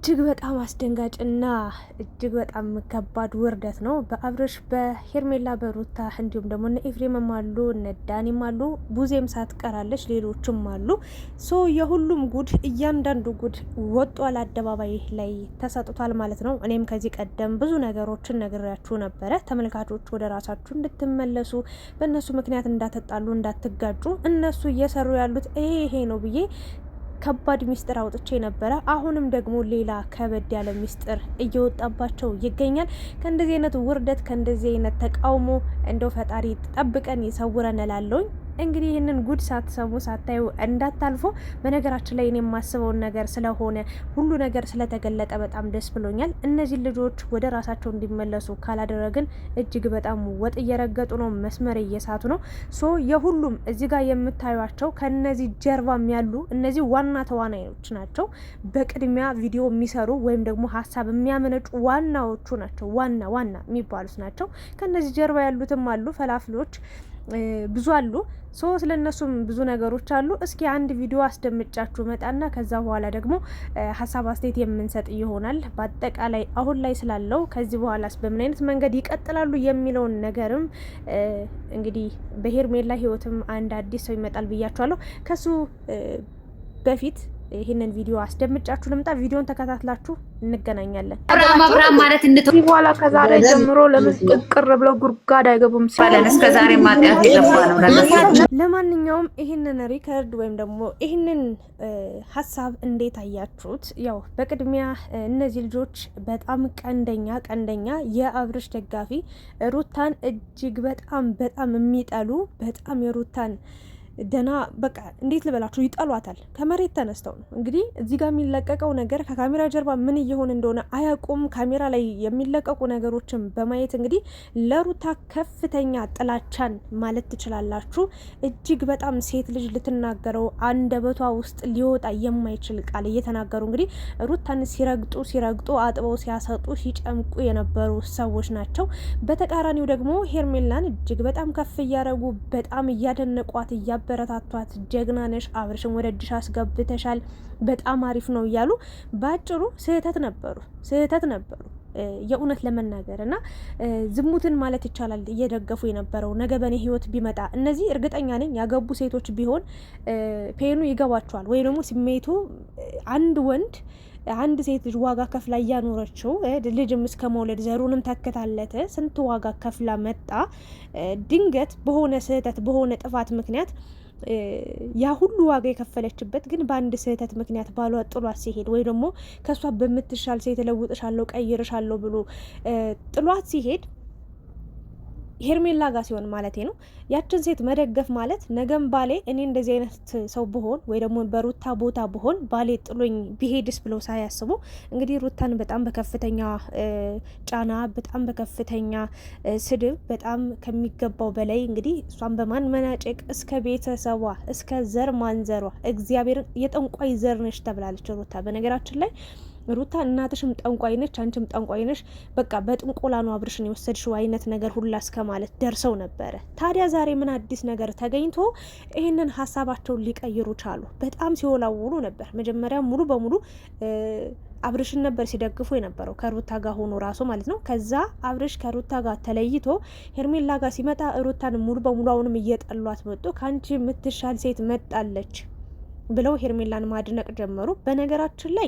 እጅግ በጣም አስደንጋጭና እጅግ በጣም ከባድ ውርደት ነው። በአብርሽ በሄርሜላ በሩታ እንዲሁም ደግሞ እነ ኤፍሬምም አሉ እነ ዳኒም አሉ ቡዜም ሳትቀራለች ሌሎችም አሉ። ሶ የሁሉም ጉድ እያንዳንዱ ጉድ ወጧል፣ አደባባይ ላይ ተሰጥቷል ማለት ነው። እኔም ከዚህ ቀደም ብዙ ነገሮችን ነግሬያችሁ ነበረ። ተመልካቾች ወደ ራሳችሁ እንድትመለሱ፣ በእነሱ ምክንያት እንዳትጣሉ፣ እንዳትጋጩ እነሱ እየሰሩ ያሉት ይሄ ነው ብዬ ከባድ ሚስጥር አውጥቼ ነበረ። አሁንም ደግሞ ሌላ ከበድ ያለ ሚስጥር እየወጣባቸው ይገኛል። ከእንደዚህ አይነት ውርደት ከእንደዚህ አይነት ተቃውሞ እንደው ፈጣሪ ጠብቀን ይሰውረን እላለሁኝ። እንግዲህ ይህንን ጉድ ሳትሰሙ ሳታዩ እንዳታልፎ። በነገራችን ላይ እኔ የማስበውን ነገር ስለሆነ ሁሉ ነገር ስለተገለጠ በጣም ደስ ብሎኛል። እነዚህ ልጆች ወደ ራሳቸው እንዲመለሱ ካላደረግን እጅግ በጣም ወጥ እየረገጡ ነው፣ መስመር እየሳቱ ነው። ሶ የሁሉም እዚህ ጋር የምታዩቸው ከነዚህ ጀርባም ያሉ እነዚህ ዋና ተዋናዮች ናቸው። በቅድሚያ ቪዲዮ የሚሰሩ ወይም ደግሞ ሀሳብ የሚያመነጩ ዋናዎቹ ናቸው። ዋና የሚባሉት ናቸው። ከነዚህ ጀርባ ያሉትም አሉ ፈላፍሎች ብዙ አሉ። ሶ ስለነሱም ብዙ ነገሮች አሉ። እስኪ አንድ ቪዲዮ አስደምጫችሁ መጣና ከዛ በኋላ ደግሞ ሀሳብ አስተያየት የምንሰጥ ይሆናል። በአጠቃላይ አሁን ላይ ስላለው ከዚህ በኋላስ በምን አይነት መንገድ ይቀጥላሉ የሚለውን ነገርም እንግዲህ በሄርሜላ ህይወትም አንድ አዲስ ሰው ይመጣል ብያችኋለሁ። ከሱ በፊት ይህንን ቪዲዮ አስደምጫችሁ ልምጣ። ቪዲዮን ተከታትላችሁ እንገናኛለን። አብርሃም ማለት እንተው በኋላ ከዛሬ ጀምሮ ለምስቅር ብለው ጉርጋድ አይገቡም ሲባል እስከ ዛሬ ማጥያት የገባ ነው። ለማንኛውም ይህንን ሪከርድ ወይም ደግሞ ይህንን ሀሳብ እንዴት አያችሁት? ያው በቅድሚያ እነዚህ ልጆች በጣም ቀንደኛ የአብርሽ ደጋፊ ሩታን እጅግ በጣም የሚጠሉ በጣም የሩታን ደና በቃ እንዴት ልበላችሁ ይጠሏታል። ከመሬት ተነስተው ነው እንግዲህ እዚህ ጋር የሚለቀቀው ነገር ከካሜራ ጀርባ ምን እየሆነ እንደሆነ አያውቁም። ካሜራ ላይ የሚለቀቁ ነገሮችን በማየት እንግዲህ ለሩታ ከፍተኛ ጥላቻን ማለት ትችላላችሁ። እጅግ በጣም ሴት ልጅ ልትናገረው አንደበቷ ውስጥ ሊወጣ የማይችል ቃል እየተናገሩ እንግዲህ ሩታን ሲረግጡ አጥበው ሲያሰጡ ሲጨምቁ የነበሩ ሰዎች ናቸው። በተቃራኒው ደግሞ ሄርሜላን እጅግ በጣም ከፍ እያረጉ በጣም እያደነቋት በረታቷት ጀግና ነሽ፣ አብርሽን ወደ እጅሽ አስገብተሻል፣ በጣም አሪፍ ነው እያሉ ባጭሩ ስህተት ነበሩ የእውነት ለመናገር እና ዝሙትን ማለት ይቻላል እየደገፉ የነበረው ነገ በኔ ህይወት ቢመጣ እነዚህ እርግጠኛ ነኝ ያገቡ ሴቶች ቢሆን ፔኑ ይገባቸዋል። ወይ ደግሞ ስሜቱ አንድ አንድ ሴት ልጅ ዋጋ ከፍላ እያኖረችው ልጅም እስከ መውለድ ዘሩንም ተከታለተ ስንት ዋጋ ከፍላ መጣ ድንገት በሆነ ስህተት በሆነ ጥፋት ምክንያት ያ ሁሉ ዋጋ የከፈለችበት ግን በአንድ ስህተት ምክንያት ባሏ ጥሏት ሲሄድ ወይ ደግሞ ከሷ በምትሻል ሴት ለውጥሻለሁ ቀይርሻለሁ ብሎ ጥሏት ሲሄድ ሄርሜላ ጋር ሲሆን ማለት ነው። ያችን ሴት መደገፍ ማለት ነገም ባሌ እኔ እንደዚህ አይነት ሰው ብሆን ወይ ደግሞ በሩታ ቦታ ብሆን ባሌ ጥሎኝ ቢሄድስ ብለው ሳያስቡ እንግዲህ ሩታን በጣም በከፍተኛ ጫና በጣም በከፍተኛ ስድብ በጣም ከሚገባው በላይ እንግዲህ እሷን በማን መናጨቅ እስከ ቤተሰቧ እስከ ዘር ማንዘሯ እግዚአብሔር የጠንቋይ ዘር ነሽ ተብላለች ሩታ። በነገራችን ላይ ሩታ እናትሽም ጠንቋይ ነች፣ አንቺም ጠንቋይ ነሽ፣ በቃ በጥንቆላ ነው አብርሽን የወሰድሽው አይነት ነገር ሁላ እስከ ማለት ደርሰው ነበረ። ታዲያ ዛሬ ምን አዲስ ነገር ተገኝቶ ይህንን ሀሳባቸውን ሊቀይሩ ቻሉ? በጣም ሲወላውሉ ነበር። መጀመሪያ ሙሉ በሙሉ አብርሽን ነበር ሲደግፉ የነበረው ከሩታ ጋር ሆኖ ራሱ ማለት ነው። ከዛ አብርሽ ከሩታ ጋር ተለይቶ ሄርሜላ ጋር ሲመጣ ሩታን ሙሉ በሙሉ አሁንም እየጠሏት መጡ። ከአንቺ የምትሻል ሴት መጣለች ብለው ሄርሜላን ማድነቅ ጀመሩ። በነገራችን ላይ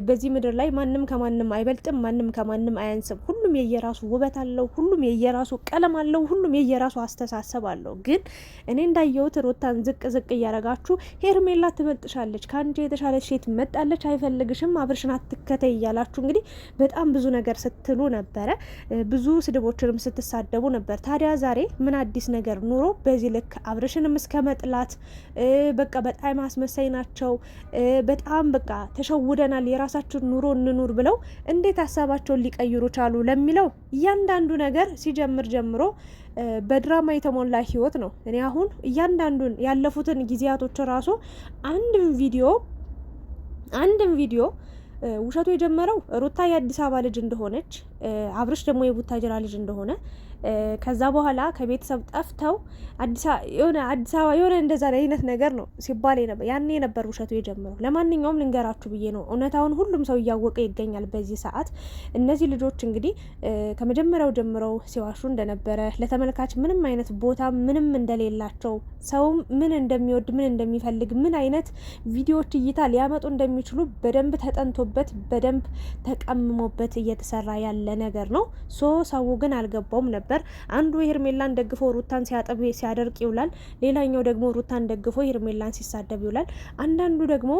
በዚህ ምድር ላይ ማንም ከማንም አይበልጥም፣ ማንም ከማንም አያንስም። ሁሉም የየራሱ ውበት አለው፣ ሁሉም የየራሱ ቀለም አለው፣ ሁሉም የየራሱ አስተሳሰብ አለው። ግን እኔ እንዳየሁት ሩታን ዝቅ እያረጋችሁ ሄርሜላ ትበልጥሻለች፣ ከአንቺ የተሻለች ሴት መጣለች፣ አይፈልግሽም፣ አብርሽን አትከተይ እያላችሁ እንግዲህ በጣም ብዙ ነገር ስትሉ ነበረ፣ ብዙ ስድቦችንም ስትሳደቡ ነበር። ታዲያ ዛሬ ምን አዲስ ነገር ኑሮ በዚህ ልክ አብርሽንም እስከ መጥላት በቃ በጣም አስመሳይ ናቸው፣ በጣም በቃ ተሸውደናል፣ የራሳቸውን ኑሮ እንኑር ብለው እንዴት ሀሳባቸውን ሊቀይሩ ቻሉ ለሚለው እያንዳንዱ ነገር ሲጀምር ጀምሮ በድራማ የተሞላ ህይወት ነው። እኔ አሁን እያንዳንዱን ያለፉትን ጊዜያቶች ራሱ አንድም ቪዲዮ ውሸቱ የጀመረው ሩታ የአዲስ አበባ ልጅ እንደሆነች አብርሽ ደግሞ የቡታጅራ ልጅ እንደሆነ ከዛ በኋላ ከቤተሰብ ጠፍተው አዲስ አበባ የሆነ እንደዛ አይነት ነገር ነው ሲባል ነበር። ያኔ ነበር ውሸቱ የጀመረው። ለማንኛውም ልንገራችሁ ብዬ ነው። እውነታውን ሁሉም ሰው እያወቀ ይገኛል በዚህ ሰዓት። እነዚህ ልጆች እንግዲህ ከመጀመሪያው ጀምረው ሲዋሹ እንደነበረ፣ ለተመልካች ምንም አይነት ቦታ ምንም እንደሌላቸው፣ ሰው ምን እንደሚወድ ምን እንደሚፈልግ ምን አይነት ቪዲዮዎች እይታ ሊያመጡ እንደሚችሉ በደንብ ተጠንቶበት በደንብ ተቀምሞበት እየተሰራ ያለ ነገር ነው። ሰው ግን አልገባውም ነበር። አንዱ ሄርሜላን ደግፎ ሩታን ሲያደርቅ ይውላል። ሌላኛው ደግሞ ሩታን ደግፎ ሄርሜላን ሲሳደብ ይውላል። አንዳንዱ ደግሞ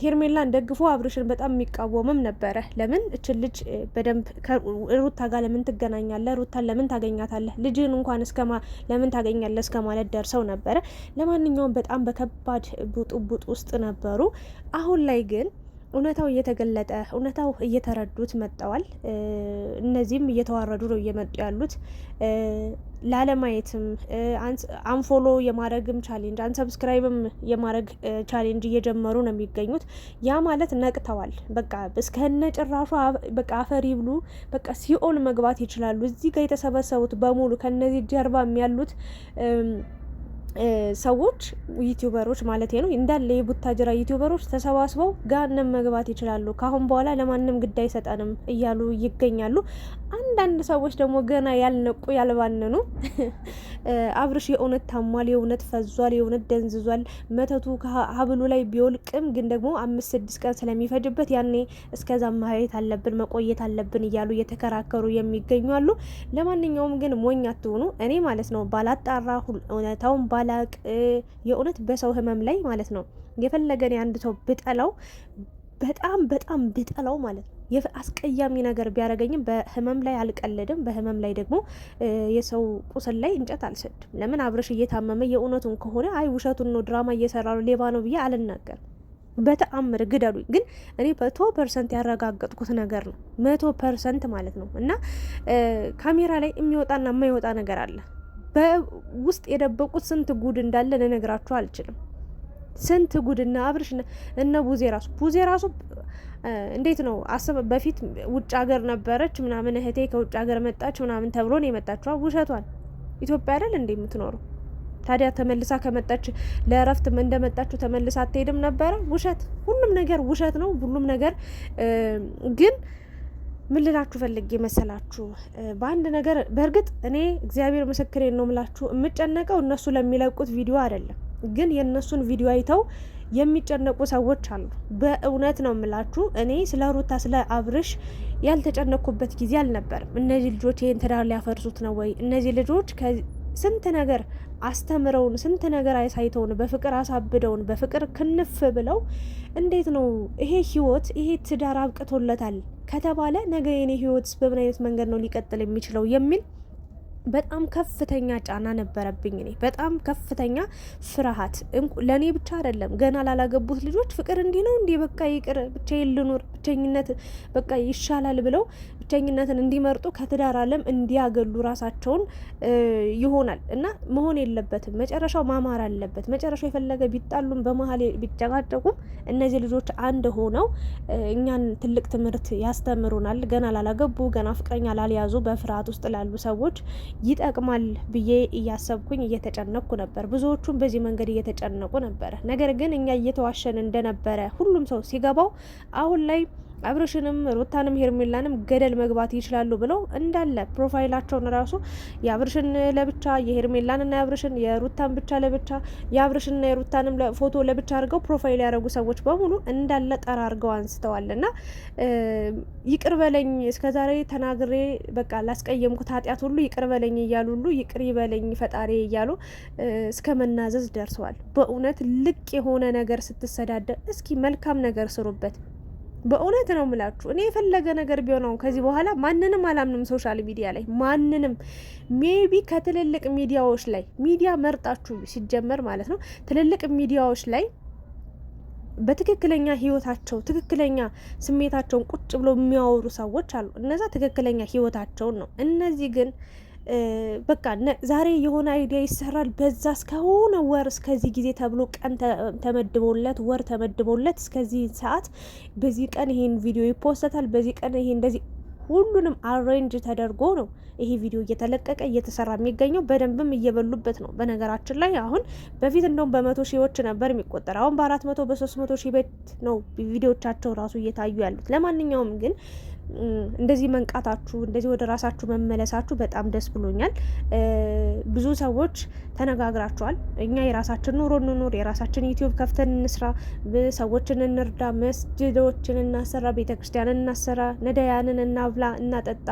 ሄርሜላን ደግፎ አብርሽን በጣም የሚቃወምም ነበረ። ለምን እችን ልጅ በደንብ ሩታ ጋር ለምን ትገናኛለህ? ሩታን ለምን ታገኛታለህ? ልጅን እንኳን ለምን ታገኛለህ እስከ ማለት ደርሰው ነበረ። ለማንኛውም በጣም በከባድ ቡጥቡጥ ውስጥ ነበሩ። አሁን ላይ ግን እውነታው እየተገለጠ እውነታው እየተረዱት መጥተዋል። እነዚህም እየተዋረዱ ነው እየመጡ ያሉት። ላለማየትም አንፎሎ የማድረግም ቻሌንጅ አንሰብስክራይብም የማድረግ ቻሌንጅ እየጀመሩ ነው የሚገኙት። ያ ማለት ነቅተዋል። በቃ እስከነ ጭራሹ በቃ አፈር ይብሉ፣ በቃ ሲኦል መግባት ይችላሉ። እዚህ ጋር የተሰበሰቡት በሙሉ ከነዚህ ጀርባም ያሉት ሰዎች ዩቲዩበሮች ማለት ነው እንዳለ የቡታጅራ ዩቲዩበሮች ተሰባስበው ጋንም መግባት ይችላሉ። ካሁን በኋላ ለማንም ግድ አይሰጠንም እያሉ ይገኛሉ። አንዳንድ ሰዎች ደግሞ ገና ያልነቁ ያልባነኑ አብርሽ የእውነት ታሟል፣ የእውነት ፈዟል፣ የእውነት ደንዝዟል፣ መተቱ ከሀብሉ ላይ ቢወልቅም ግን ደግሞ 5-6 ቀን ስለሚፈጅበት ያኔ እስከዛ ማየት አለብን መቆየት አለብን እያሉ እየተከራከሩ የሚገኙ አሉ። ለማንኛውም ግን ሞኝ አትሆኑ። እኔ ማለት ነው ባላጣራ እውነታውን ባላቅ የእውነት በሰው ህመም ላይ ማለት ነው የፈለገን አንድ ሰው ብጠላው በጣም በጣም ብጠላው ማለት ነው አስቀያሚ ነገር ቢያደርገኝም በህመም ላይ አልቀልድም። በህመም ላይ ደግሞ የሰው ቁስል ላይ እንጨት አልሰድም። ለምን አብርሽ እየታመመ የእውነቱን ከሆነ አይ ውሸቱን ነው ድራማ እየሰራ ነው ሌባ ነው ብዬ አልናገርም። በተአምር ግደሉኝ። ግን እኔ 100% ያረጋገጥኩት ነገር ነው 100% ማለት ነው። እና ካሜራ ላይ የሚወጣና የማይወጣ ነገር አለ። በውስጥ የደበቁት ስንት ጉድ እንዳለ ልነግራችሁ አልችልም። ስንት ጉድና አብርሽ እነ ቡዜ ራሱ እንዴት ነው አስበ በፊት ውጭ ሀገር ነበረች ምናምን እህቴ ከውጭ ሀገር መጣች ምናምን ተብሎ ነው የመጣችው። ውሸቷን ኢትዮጵያ አይደል እንዴ የምትኖረው? ታዲያ ተመልሳ ከመጣች ለእረፍት እንደመጣችሁ ተመልሳ አትሄድም ነበረ? ውሸት፣ ሁሉም ነገር ውሸት ነው። ሁሉም ነገር ግን ምን ልላችሁ ፈልጌ መሰላችሁ? በአንድ ነገር በእርግጥ እኔ እግዚአብሔር ምስክሬን ነው ምላችሁ የምጨነቀው እነሱ ለሚለቁት ቪዲዮ አይደለም፣ ግን የእነሱን ቪዲዮ አይተው የሚጨነቁ ሰዎች አሉ። በእውነት ነው ምላችሁ። እኔ ስለ ሩታ ስለ አብርሽ ያልተጨነኩበት ጊዜ አልነበርም። እነዚህ ልጆች ይህን ትዳር ሊያፈርሱት ነው ወይ? እነዚህ ልጆች ስንት ነገር አስተምረውን ስንት ነገር አሳይተውን በፍቅር አሳብደውን በፍቅር ክንፍ ብለው እንዴት ነው ይሄ ህይወት ይሄ ትዳር አብቅቶለታል ከተባለ ነገ የኔ ህይወትስ በምን አይነት መንገድ ነው ሊቀጥል የሚችለው የሚል በጣም ከፍተኛ ጫና ነበረብኝ። እኔ በጣም ከፍተኛ ፍርሃት ለኔ ብቻ አይደለም ገና ላላገቡት ልጆች ፍቅር እንዲህ ነው እንዲህ በቃ ይቅር ብቻዬን ልኑር ብቸኝነት በቃ ይሻላል ብለው ብቸኝነትን እንዲመርጡ ከትዳር ዓለም እንዲያገሉ ራሳቸውን ይሆናል። እና መሆን የለበትም። መጨረሻው ማማር አለበት። መጨረሻው የፈለገ ቢጣሉም በመሀል ቢጨቃጨቁም እነዚህ ልጆች አንድ ሆነው እኛን ትልቅ ትምህርት ያስተምሩናል። ገና ላላገቡ ገና ፍቅረኛ ላልያዙ በፍርሃት ውስጥ ላሉ ሰዎች ይጠቅማል ብዬ እያሰብኩኝ እየተጨነቅኩ ነበር። ብዙዎቹም በዚህ መንገድ እየተጨነቁ ነበረ። ነገር ግን እኛ እየተዋሸን እንደነበረ ሁሉም ሰው ሲገባው አሁን ላይ አብርሽንም ሩታንም ሄርሜላንም ገደል መግባት ይችላሉ ብለው እንዳለ ፕሮፋይላቸውን ራሱ የአብርሽን ለብቻ የሄርሜላንና የአብርሽን የሩታን ብቻ ለብቻ የአብርሽንና የሩታንም ፎቶ ለብቻ አድርገው ፕሮፋይል ያደረጉ ሰዎች በሙሉ እንዳለ ጠራርገው አንስተዋልና ይቅር በለኝ እስከዛሬ ተናግሬ በቃ ላስቀየምኩት ኃጢአት ሁሉ ይቅር በለኝ እያሉ ሁሉ ይቅር ይበለኝ ፈጣሪ እያሉ እስከ መናዘዝ ደርሰዋል። በእውነት ልቅ የሆነ ነገር ስትሰዳደር እስኪ መልካም ነገር ስሩበት። በእውነት ነው ምላችሁ። እኔ የፈለገ ነገር ቢሆነው ከዚህ በኋላ ማንንም አላምንም። ሶሻል ሚዲያ ላይ ማንንም ሜቢ ከትልልቅ ሚዲያዎች ላይ ሚዲያ መርጣችሁ ሲጀመር ማለት ነው ትልልቅ ሚዲያዎች ላይ በትክክለኛ ህይወታቸው ትክክለኛ ስሜታቸውን ቁጭ ብሎ የሚያወሩ ሰዎች አሉ። እነዛ ትክክለኛ ህይወታቸውን ነው። እነዚህ ግን በቃ ዛሬ የሆነ አይዲያ ይሰራል በዛ እስከሆነ ወር እስከዚህ ጊዜ ተብሎ ቀን ተመድቦለት ወር ተመድቦለት እስከዚህ ሰዓት በዚህ ቀን ይሄን ቪዲዮ ይፖስታል በዚህ ቀን ይሄ እንደዚህ ሁሉንም አሬንጅ ተደርጎ ነው ይሄ ቪዲዮ እየተለቀቀ እየተሰራ የሚገኘው። በደንብም እየበሉበት ነው። በነገራችን ላይ አሁን በፊት እንደውም በመቶ ሺዎች ነበር የሚቆጠር፣ አሁን በ400 በ300 ሺህ ቤት ነው ቪዲዮቻቸው ራሱ እየታዩ ያሉት። ለማንኛውም ግን እንደዚህ መንቃታችሁ እንደዚህ ወደ ራሳችሁ መመለሳችሁ በጣም ደስ ብሎኛል። ብዙ ሰዎች ተነጋግራችኋል። እኛ የራሳችን ኑሮ እንኑር፣ የራሳችን ዩቲዩብ ከፍተን እንስራ፣ ሰዎችን እንርዳ፣ መስጅዶችን እናሰራ፣ ቤተክርስቲያንን እናሰራ፣ ነዳያንን እናብላ፣ እናጠጣ፣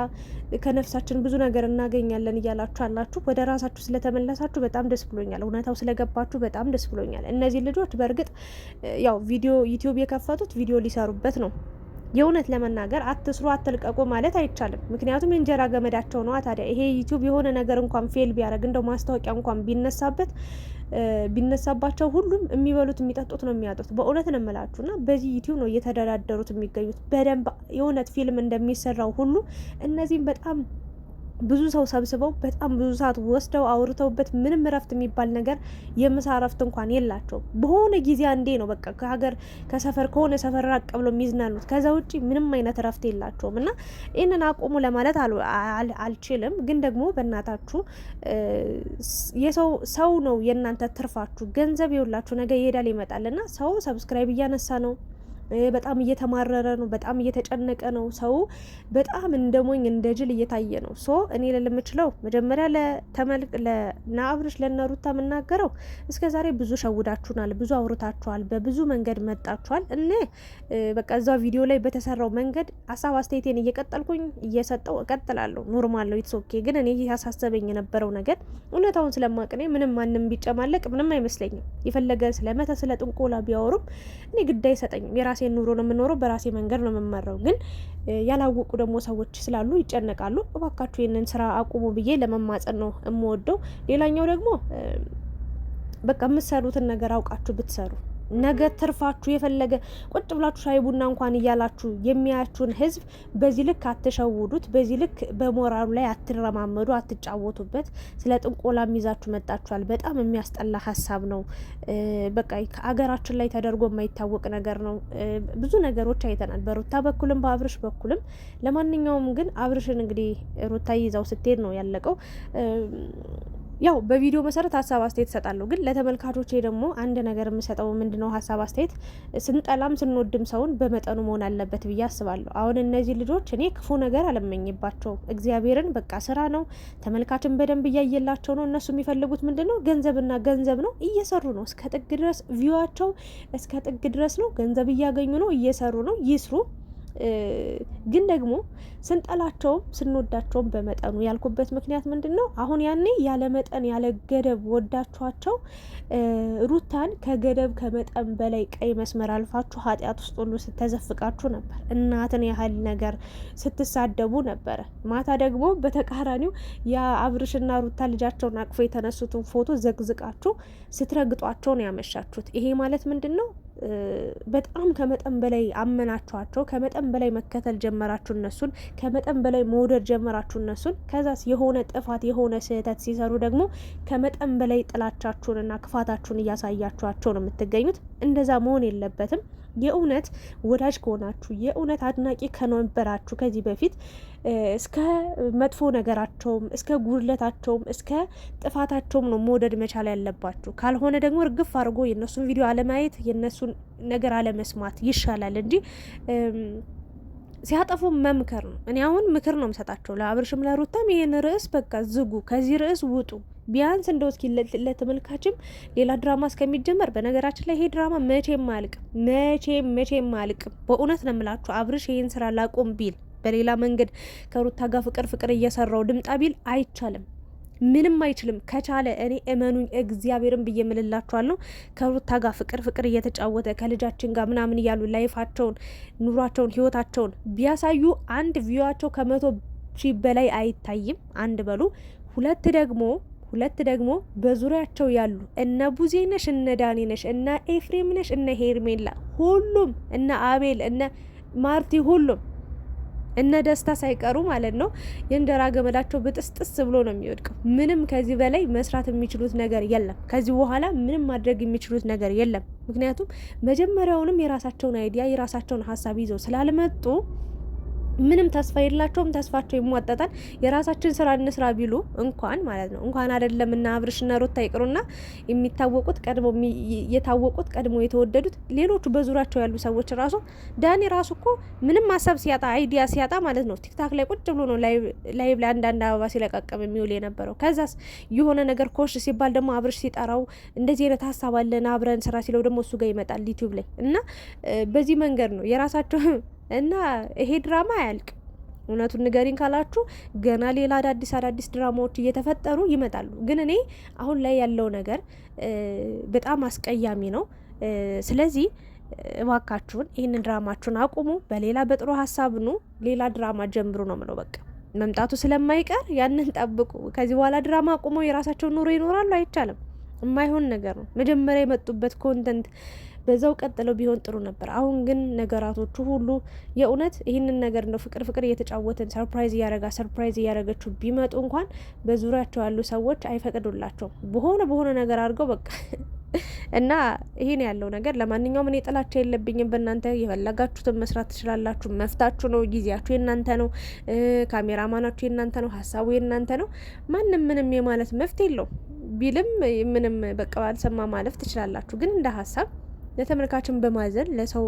ከነፍሳችን ብዙ ነገር እናገኛለን እያላችሁ አላችሁ። ወደ ራሳችሁ ስለተመለሳችሁ በጣም ደስ ብሎኛል። እውነታው ስለገባችሁ በጣም ደስ ብሎኛል። እነዚህ ልጆች በእርግጥ ያው ቪዲዮ ዩቲዩብ የከፈቱት ቪዲዮ ሊሰሩበት ነው። የእውነት ለመናገር አትስሩ አትልቀቁ ማለት አይቻልም። ምክንያቱም የእንጀራ ገመዳቸው ነው። ታዲያ ይሄ ዩቲዩብ የሆነ ነገር እንኳን ፌል ቢያደርግ እንደው ማስታወቂያ እንኳን ቢነሳባቸው ሁሉም የሚበሉት የሚጠጡት ነው የሚያጡት። በእውነት ነው የምላችሁና በዚህ ዩቲዩብ ነው እየተደራደሩት የሚገኙት። በደንብ የእውነት ፊልም እንደሚሰራው ሁሉ እነዚህም በጣም ብዙ ሰው ሰብስበው በጣም ብዙ ሰዓት ወስደው አውርተውበት ምንም እረፍት የሚባል ነገር የምሳ እረፍት እንኳን የላቸውም። በሆነ ጊዜ አንዴ ነው በቃ ከሀገር ከሰፈር ከሆነ ሰፈር ራቅ ብሎ የሚዝናኑት። ከዛ ውጪ ምንም አይነት እረፍት የላቸውም። እና ይህንን አቁሙ ለማለት አልችልም። ግን ደግሞ በእናታችሁ ሰው ነው የእናንተ ትርፋችሁ። ገንዘብ የውላችሁ ነገ ይሄዳል ይመጣል። እና ሰው ሰብስክራይብ እያነሳ ነው፣ በጣም እየተማረረ ነው፣ በጣም እየተጨነቀ ነው። ሰው በጣም እንደ ሞኝ እንደ ጅል እየታየ ነው። ሶ እኔ ለምችለው መጀመሪያ ለአብርሽ ለነሩታ የምናገረው እስከ ዛሬ ብዙ ሸውዳችሁናል፣ ብዙ አውርታችኋል፣ በብዙ መንገድ መጣችኋል። እኔ በቃ እዛው ቪዲዮ ላይ በተሰራው መንገድ ሀሳብ አስተያየቴን እየቀጠልኩኝ እየሰጠው እቀጥላለሁ። ኖርማል ነው፣ ኢትስ ኦኬ። ግን እኔ ያሳሰበኝ የነበረው ነገር እውነታውን ስለማቅኔ ምንም ማንም ቢጨማለቅ ምንም አይመስለኝም። የፈለገ ስለመተ ስለ ጥንቆላ ቢያወሩም እኔ ግድ አይሰጠኝም። የራሴ ኑሮ ነው የምኖረው፣ በራሴ መንገድ ነው የምመራው። ግን ያላወቁ ደግሞ ሰዎች ስላሉ ይጨነቃሉ። እባካችሁ ይህንን ስራ አቁሙ ብዬ ለመማጸን ነው የምወደው። ሌላኛው ደግሞ በቃ የምትሰሩትን ነገር አውቃችሁ ብትሰሩ ነገ ትርፋችሁ የፈለገ ቁጭ ብላችሁ ሻይ ቡና እንኳን እያላችሁ የሚያያችሁን ህዝብ በዚህ ልክ አትሸውዱት። በዚህ ልክ በሞራሉ ላይ አትረማመዱ፣ አትጫወቱበት። ስለ ጥንቆላ ይዛችሁ መጣችኋል። በጣም የሚያስጠላ ሀሳብ ነው። በቃ ከአገራችን ላይ ተደርጎ የማይታወቅ ነገር ነው። ብዙ ነገሮች አይተናል፣ በሩታ በኩልም በአብርሽ በኩልም። ለማንኛውም ግን አብርሽን እንግዲህ ሩታ ይዛው ስትሄድ ነው ያለቀው። ያው በቪዲዮ መሰረት ሀሳብ አስተያየት እሰጣለሁ። ግን ለተመልካቾቼ ደግሞ አንድ ነገር የምሰጠው ምንድነው ሀሳብ አስተያየት ስንጠላም ስንወድም ሰውን በመጠኑ መሆን አለበት ብዬ አስባለሁ። አሁን እነዚህ ልጆች እኔ ክፉ ነገር አልመኝባቸውም። እግዚአብሔርን በቃ ስራ ነው፣ ተመልካችን በደንብ እያየላቸው ነው። እነሱ የሚፈልጉት ምንድነው ገንዘብና ገንዘብ ነው። እየሰሩ ነው እስከ ጥግ ድረስ፣ ቪዋቸው እስከ ጥግ ድረስ ነው። ገንዘብ እያገኙ ነው፣ እየሰሩ ነው፣ ይስሩ። ግን ደግሞ ስንጠላቸውም ስንወዳቸውም በመጠኑ ያልኩበት ምክንያት ምንድን ነው? አሁን ያኔ ያለ መጠን ያለ ገደብ ወዳችኋቸው ሩታን ከገደብ ከመጠን በላይ ቀይ መስመር አልፋችሁ ኃጢአት ውስጥ ሁሉ ስተዘፍቃችሁ ነበር። እናትን ያህል ነገር ስትሳደቡ ነበረ። ማታ ደግሞ በተቃራኒው የአብርሽና ሩታ ልጃቸውን አቅፎ የተነሱትን ፎቶ ዘግዝቃችሁ ስትረግጧቸው ነው ያመሻችሁት። ይሄ ማለት ምንድን ነው? በጣም ከመጠን በላይ አመናችኋቸው፣ ከመጠን በላይ መከተል ጀመራችሁ እነሱን፣ ከመጠን በላይ መውደድ ጀመራችሁ እነሱን። ከዛስ የሆነ ጥፋት የሆነ ስህተት ሲሰሩ ደግሞ ከመጠን በላይ ጥላቻችሁንና ክፋታችሁን እያሳያችኋቸው ነው የምትገኙት። እንደዛ መሆን የለበትም። የእውነት ወዳጅ ከሆናችሁ የእውነት አድናቂ ከነበራችሁ ከዚህ በፊት እስከ መጥፎ ነገራቸውም እስከ ጉድለታቸውም እስከ ጥፋታቸውም ነው መውደድ መቻል ያለባችሁ። ካልሆነ ደግሞ እርግፍ አድርጎ የእነሱን ቪዲዮ አለማየት የእነሱን ነገር አለመስማት ይሻላል እንጂ ሲያጠፉ መምከር ነው። እኔ አሁን ምክር ነው የምሰጣቸው ለአብርሽም ለሩታም። ይሄን ርዕስ በቃ ዝጉ፣ ከዚህ ርዕስ ውጡ። ቢያንስ እንደው እስኪ ለተመልካችም ሌላ ድራማ እስከሚጀመር። በነገራችን ላይ ይሄ ድራማ መቼም አያልቅም፣ መቼም አያልቅም። በእውነት ነው የምላችሁ። አብርሽ ይሄን ስራ ላቆም ቢል በሌላ መንገድ ከሩታ ጋር ፍቅር እየሰራው ድምጣ ቢል አይቻልም፣ ምንም አይችልም። ከቻለ እኔ እመኑኝ እግዚአብሔርን ብዬ ምልላችኋለሁ ከሩታ ጋር ፍቅር እየተጫወተ ከልጃችን ጋር ምናምን እያሉ ላይፋቸውን፣ ኑሯቸውን፣ ህይወታቸውን ቢያሳዩ አንድ ቪዋቸው 100,000 በላይ አይታይም። አንድ በሉ ሁለት ደግሞ በዙሪያቸው ያሉ እነ ቡዜ ነሽ፣ እነ ዳኒ ነሽ፣ እነ ኤፍሬም ነሽ፣ እነ ሄርሜላ ሁሉም፣ እነ አቤል፣ እነ ማርቲ ሁሉም እነ ደስታ ሳይቀሩ ማለት ነው የእንጀራ ገመዳቸው ብጥስጥስ ብሎ ነው የሚወድቀው። ምንም ከዚህ በላይ መስራት የሚችሉት ነገር የለም። ከዚህ በኋላ ምንም ማድረግ የሚችሉት ነገር የለም። ምክንያቱም መጀመሪያውንም የራሳቸውን አይዲያ የራሳቸውን ሀሳብ ይዘው ስላልመጡ ምንም ተስፋ የላቸውም። ተስፋቸው ይሟጠጣል። የራሳችን ስራ እንስራ ቢሉ እንኳን ማለት ነው እንኳን አይደለም እና አብርሽና ሩታ ይቅሩና የሚታወቁት ቀድሞ የታወቁት ቀድሞ የተወደዱት ሌሎቹ በዙሪያቸው ያሉ ሰዎች ራሱ ዳኒ ራሱ እኮ ምንም ሀሳብ ሲያጣ አይዲያ ሲያጣ ማለት ነው ቲክታክ ላይ ቁጭ ብሎ ነው ላይቭ ላይ አንዳንድ አበባ ሲለቃቀም የሚውል የነበረው። ከዛስ የሆነ ነገር ኮሽ ሲባል ደግሞ አብርሽ ሲጠራው እንደዚህ አይነት ሀሳብ አለን አብረን ስራ ሲለው ደግሞ እሱ ጋር ይመጣል ዩቲዩብ ላይ እና በዚህ መንገድ ነው የራሳቸው እና ይሄ ድራማ አያልቅ። እውነቱን ንገሪን ካላችሁ ገና ሌላ አዳዲስ ድራማዎች እየተፈጠሩ ይመጣሉ። ግን እኔ አሁን ላይ ያለው ነገር በጣም አስቀያሚ ነው። ስለዚህ እባካችሁን ይህንን ድራማችሁን አቁሙ። በሌላ በጥሩ ሀሳብ ኑ፣ ሌላ ድራማ ጀምሩ ነው ምለው። በቃ መምጣቱ ስለማይቀር ያንን ጠብቁ። ከዚህ በኋላ ድራማ አቁመው የራሳቸውን ኑሮ ይኖራሉ አይቻልም። የማይሆን ነገር ነው። መጀመሪያ የመጡበት ኮንተንት በዛው ቀጥለው ቢሆን ጥሩ ነበር። አሁን ግን ነገራቶቹ ሁሉ የእውነት ይህንን ነገር ነው ፍቅር እየተጫወትን ሰርፕራይዝ እያረገችው ቢመጡ እንኳን በዙሪያቸው ያሉ ሰዎች አይፈቅዱላቸውም። በሆነ ነገር አድርገው በቃ እና ይሄን ያለው ነገር። ለማንኛውም እኔ ጥላቻ የለብኝም በእናንተ የፈለጋችሁትን መስራት ትችላላችሁ። መፍታችሁ ነው። ጊዜያችሁ የእናንተ ነው። ካሜራማናችሁ የእናንተ ነው። ሀሳቡ የእናንተ ነው። ማንም ምንም የማለት መፍት የለው ቢልም ምንም በቃ ባልሰማ ማለፍ ትችላላችሁ። ግን እንደ ሀሳብ ለተመልካችን በማዘን ለሰው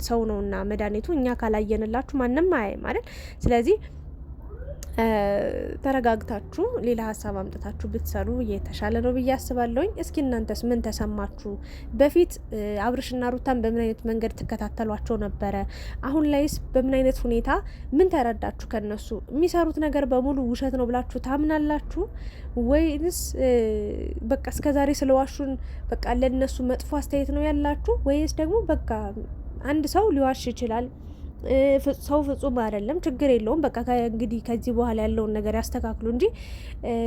ሰው ነውና መድኃኒቱ እኛ ካላየንላችሁ ማንም አያይ ማለት። ስለዚህ ተረጋግታችሁ ሌላ ሀሳብ አምጥታችሁ ብትሰሩ የተሻለ ነው ብዬ አስባለሁኝ። እስኪ እናንተስ ምን ተሰማችሁ? በፊት አብርሽና ሩታን በምን አይነት መንገድ ትከታተሏቸው ነበረ? አሁን ላይስ በምን አይነት ሁኔታ ምን ተረዳችሁ? ከነሱ የሚሰሩት ነገር በሙሉ ውሸት ነው ብላችሁ ታምናላችሁ ወይንስ በቃ እስከዛሬ ስለዋሹን በቃ ለነሱ መጥፎ አስተያየት ነው ያላችሁ? ወይስ ደግሞ በቃ አንድ ሰው ሊዋሽ ይችላል ሰው ፍጹም አይደለም፣ ችግር የለውም። በቃ እንግዲህ ከዚህ በኋላ ያለውን ነገር ያስተካክሉ እንጂ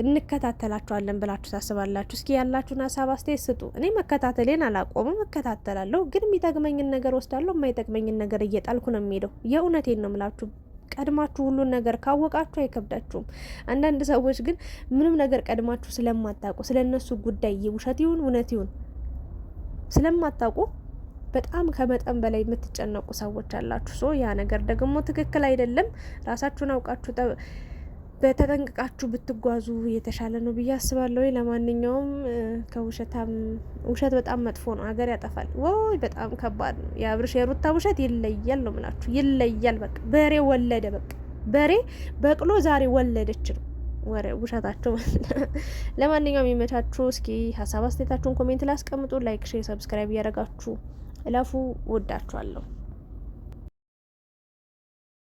እንከታተላቸዋለን ብላችሁ ታስባላችሁ? እስኪ ያላችሁን ሀሳብ አስተያየት ስጡ። እኔ መከታተሌን አላቆምም፣ እከታተላለሁ። ግን የሚጠቅመኝን ነገር ወስዳለሁ፣ የማይጠቅመኝን ነገር እየጣልኩ ነው የሚሄደው። የእውነቴን ነው የምላችሁ። ቀድማችሁ ሁሉን ነገር ካወቃችሁ አይከብዳችሁም። አንዳንድ ሰዎች ግን ምንም ነገር ቀድማችሁ ስለማታውቁ ስለነሱ ጉዳይ ውሸት ይሁን እውነት ይሁን ስለማታውቁ በጣም ከመጠን በላይ የምትጨነቁ ሰዎች አላችሁ። ሶ ያ ነገር ደግሞ ትክክል አይደለም። ራሳችሁን አውቃችሁ በተጠንቅቃችሁ ብትጓዙ የተሻለ ነው ብዬ አስባለሁ። ለማንኛውም ውሸት በጣም መጥፎ ነው፣ ሀገር ያጠፋል። ወይ በጣም ከባድ ነው። የአብርሽ የሩታ ውሸት ይለያል ነው ምላችሁ፣ ይለያል። በቃ በሬ ወለደ፣ በቃ በሬ በቅሎ ዛሬ ወለደች ነው ወሬ ውሸታቸው። ለማንኛውም ይመቻችሁ። እስኪ ሀሳብ አስተያየታችሁን ኮሜንት ላይ አስቀምጡ። ላይክ፣ ሼር፣ ሰብስክራይብ እያደረጋችሁ እለፉ። ወዳችኋለሁ።